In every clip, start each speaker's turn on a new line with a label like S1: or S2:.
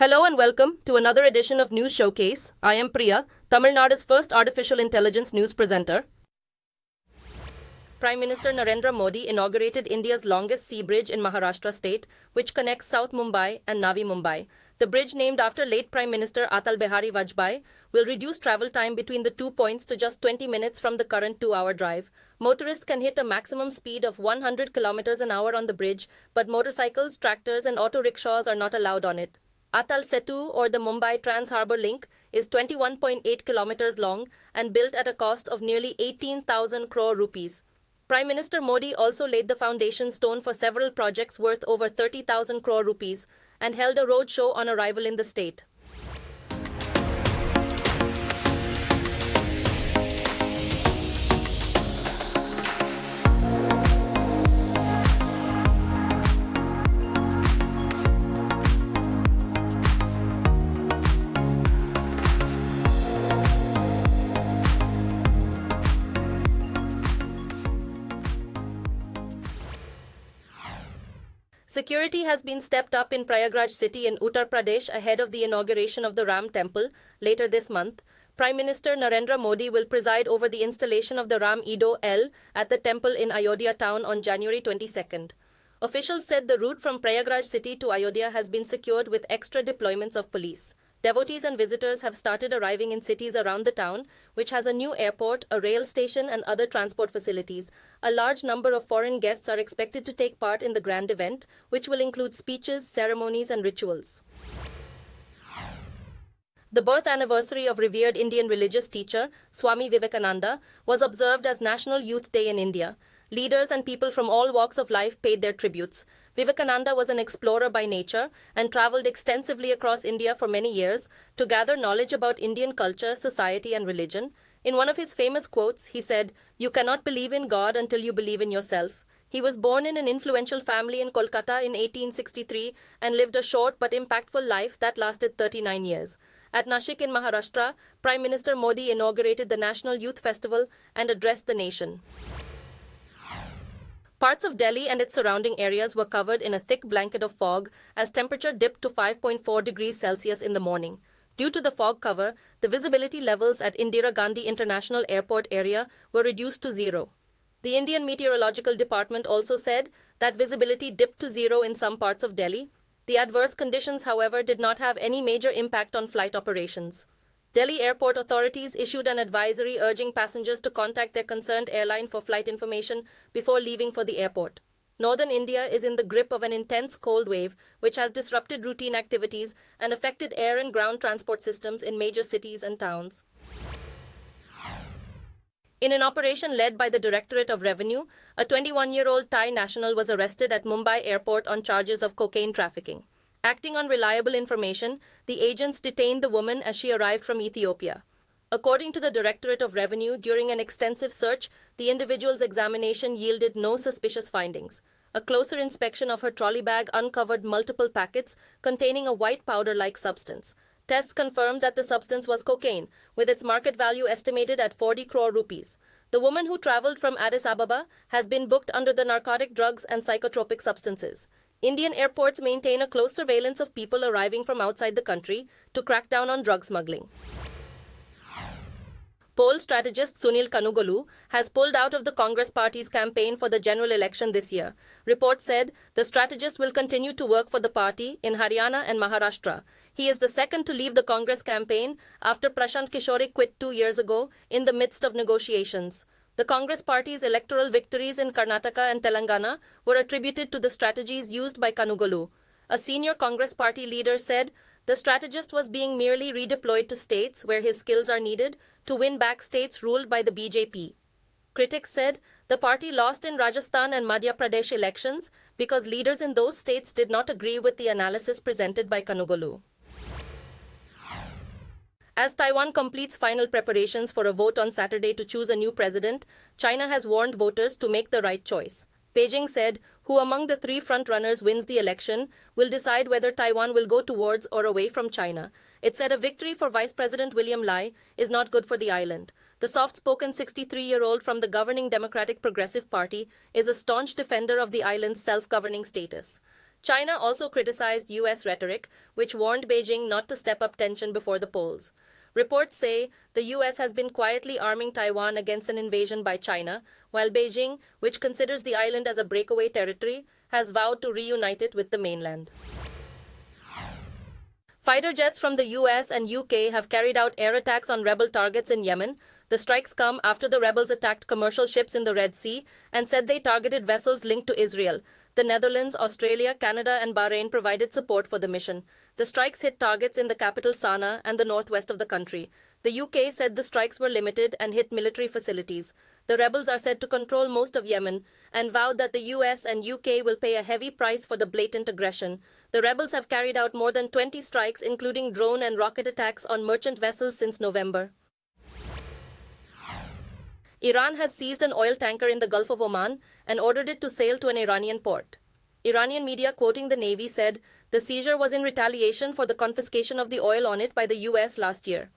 S1: Hello and welcome to another edition of News Showcase. I am Priya, Tamil Nadu's first artificial intelligence news presenter. Prime Minister Narendra Modi inaugurated India's longest sea bridge in Maharashtra state, which connects South Mumbai and Navi Mumbai. The bridge, named after late Prime Minister Atal Bihari Vajpayee, will reduce travel time between the 2 points to just 20 minutes from the current 2-hour drive. Motorists can hit a maximum speed of 100 kilometers an hour on the bridge, but motorcycles, tractors and auto rickshaws are not allowed on it. Atal Setu, or the Mumbai Trans-Harbour Link, is 21.8 kilometers long and built at a cost of nearly 18,000 crore rupees. Prime Minister Modi also laid the foundation stone for several projects worth over 30,000 crore rupees and held a road show on arrival in the state. Security has been stepped up in Prayagraj city in Uttar Pradesh ahead of the inauguration of the Ram Temple later this month. Prime Minister Narendra Modi will preside over the installation of the Ram Ido L at the temple in Ayodhya town on January 22nd. Officials said the route from Prayagraj city to Ayodhya has been secured with extra deployments of police. Devotees and visitors have started arriving in cities around the town, which has a new airport, a rail station and other transport facilities. A large number of foreign guests are expected to take part in the grand event, which will include speeches, ceremonies and rituals. The birth anniversary of revered Indian religious teacher, Swami Vivekananda, was observed as National Youth Day in India. Leaders and people from all walks of life paid their tributes. Vivekananda was an explorer by nature and travelled extensively across India for many years to gather knowledge about Indian culture, society and religion. In one of his famous quotes, he said, "You cannot believe in God until you believe in yourself." He was born in an influential family in Kolkata in 1863 and lived a short but impactful life that lasted 39 years. At Nashik in Maharashtra, Prime Minister Modi inaugurated the National Youth Festival and addressed the nation. Parts of Delhi and its surrounding areas were covered in a thick blanket of fog as temperature dipped to 5.4 degrees Celsius in the morning. Due to the fog cover, the visibility levels at Indira Gandhi International Airport area were reduced to zero. The Indian Meteorological Department also said that visibility dipped to zero in some parts of Delhi. The adverse conditions, however, did not have any major impact on flight operations. Delhi airport authorities issued an advisory urging passengers to contact their concerned airline for flight information before leaving for the airport. Northern India is in the grip of an intense cold wave, which has disrupted routine activities and affected air and ground transport systems in major cities and towns. In an operation led by the Directorate of Revenue, a 21-year-old Thai national was arrested at Mumbai airport on charges of cocaine trafficking. Acting on reliable information, the agents detained the woman as she arrived from Ethiopia. According to the Directorate of Revenue, during an extensive search, the individual's examination yielded no suspicious findings. A closer inspection of her trolley bag uncovered multiple packets containing a white powder-like substance. Tests confirmed that the substance was cocaine, with its market value estimated at 40 crore rupees. The woman, who travelled from Addis Ababa, has been booked under the Narcotic Drugs and Psychotropic Substances. Indian airports maintain a close surveillance of people arriving from outside the country to crack down on drug smuggling. Poll strategist Sunil Kanugolu has pulled out of the Congress party's campaign for the general election this year. Reports said the strategist will continue to work for the party in Haryana and Maharashtra. He is the second to leave the Congress campaign after Prashant Kishore quit 2 years ago in the midst of negotiations. The Congress party's electoral victories in Karnataka and Telangana were attributed to the strategies used by Kanugolu. A senior Congress party leader said the strategist was being merely redeployed to states where his skills are needed to win back states ruled by the BJP. Critics said the party lost in Rajasthan and Madhya Pradesh elections because leaders in those states did not agree with the analysis presented by Kanugolu. As Taiwan completes final preparations for a vote on Saturday to choose a new president, China has warned voters to make the right choice. Beijing said who among the three front-runners wins the election will decide whether Taiwan will go towards or away from China. It said a victory for Vice President William Lai is not good for the island. The soft-spoken 63-year-old from the governing Democratic Progressive Party is a staunch defender of the island's self-governing status. China also criticized U.S. rhetoric, which warned Beijing not to step up tension before the polls. Reports say the U.S. has been quietly arming Taiwan against an invasion by China, while Beijing, which considers the island as a breakaway territory, has vowed to reunite it with the mainland. Fighter jets from the US and UK have carried out air attacks on rebel targets in Yemen. The strikes come after the rebels attacked commercial ships in the Red Sea and said they targeted vessels linked to Israel. The Netherlands, Australia, Canada and Bahrain provided support for the mission. The strikes hit targets in the capital Sana'a and the northwest of the country. The UK said the strikes were limited and hit military facilities. The rebels are said to control most of Yemen and vowed that the US and UK will pay a heavy price for the blatant aggression. The rebels have carried out more than 20 strikes, including drone and rocket attacks on merchant vessels since November. Iran has seized an oil tanker in the Gulf of Oman and ordered it to sail to an Iranian port. Iranian media quoting the Navy said the seizure was in retaliation for the confiscation of the oil on it by the US last year.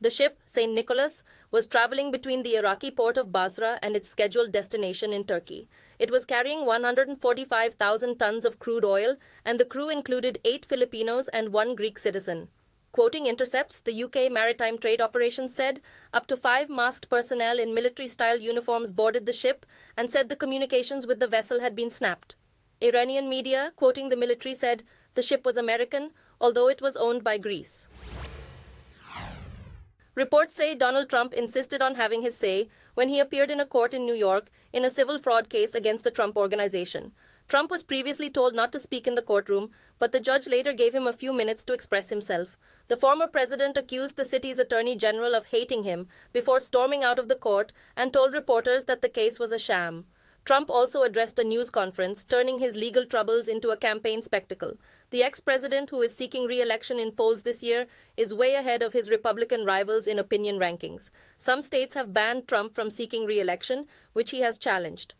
S1: The ship, St. Nicholas, was traveling between the Iraqi port of Basra and its scheduled destination in Turkey. It was carrying 145,000 tons of crude oil, and the crew included 8 Filipinos and 1 Greek citizen. Quoting Intercepts, the UK Maritime Trade Operations said up to 5 masked personnel in military-style uniforms boarded the ship and said the communications with the vessel had been snapped. Iranian media, quoting the military, said the ship was American, although it was owned by Greece. Reports say Donald Trump insisted on having his say when he appeared in a court in New York in a civil fraud case against the Trump Organization. Trump was previously told not to speak in the courtroom, but the judge later gave him a few minutes to express himself. The former president accused the city's attorney general of hating him before storming out of the court and told reporters that the case was a sham. Trump also addressed a news conference, turning his legal troubles into a campaign spectacle. The ex-president, who is seeking re-election in polls this year, is way ahead of his Republican rivals in opinion rankings. Some states have banned Trump from seeking re-election, which he has challenged.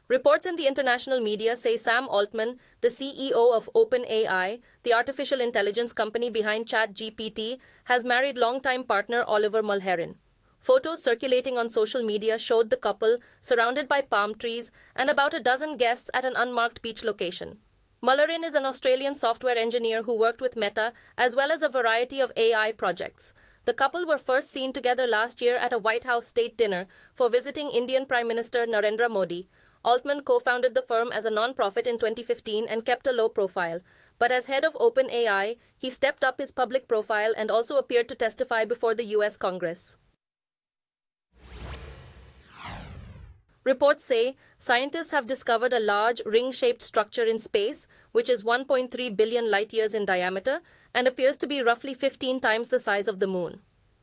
S1: Reports in the international media say Sam Altman, the CEO of OpenAI, the artificial intelligence company behind ChatGPT, has married longtime partner Oliver Mulherin. Photos circulating on social media showed the couple surrounded by palm trees and about a dozen guests at an unmarked beach location. Mullerin is an Australian software engineer who worked with Meta as well as a variety of AI projects. The couple were first seen together last year at a White House state dinner for visiting Indian Prime Minister Narendra Modi. Altman co-founded the firm as a non-profit in 2015 and kept a low profile. But as head of OpenAI, he stepped up his public profile and also appeared to testify before the US Congress. Reports say scientists have discovered a large ring-shaped structure in space, which is 1.3 billion light-years in diameter and appears to be roughly 15 times the size of the moon.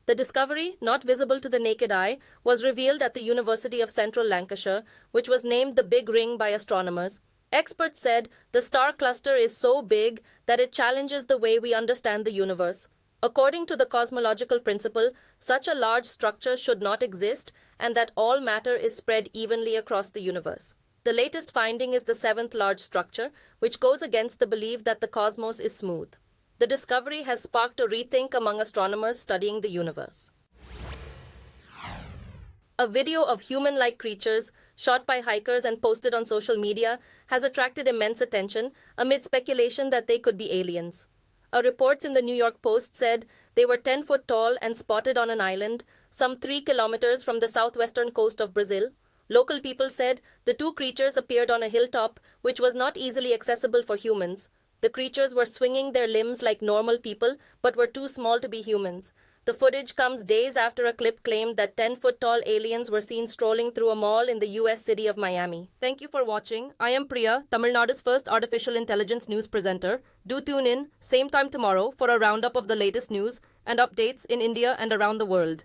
S1: The discovery, not visible to the naked eye, was revealed at the University of Central Lancashire, which was named the Big Ring by astronomers. Experts said the star cluster is so big that it challenges the way we understand the universe. According to the cosmological principle, such a large structure should not exist and that all matter is spread evenly across the universe. The latest finding is the 7th large structure, which goes against the belief that the cosmos is smooth. The discovery has sparked a rethink among astronomers studying the universe. A video of human-like creatures shot by hikers and posted on social media has attracted immense attention amid speculation that they could be aliens. Reports in the New York Post said they were 10 foot tall and spotted on an island, some 3 kilometers from the southwestern coast of Brazil. Local people said the 2 creatures appeared on a hilltop, which was not easily accessible for humans. The creatures were swinging their limbs like normal people, but were too small to be humans. The footage comes days after a clip claimed that 10-foot-tall aliens were seen strolling through a mall in the US city of Miami. Thank you for watching. I am Priya, Tamil Nadu's first artificial intelligence news presenter. Do tune in, same time tomorrow, for a roundup of the latest news and updates in India and around the world.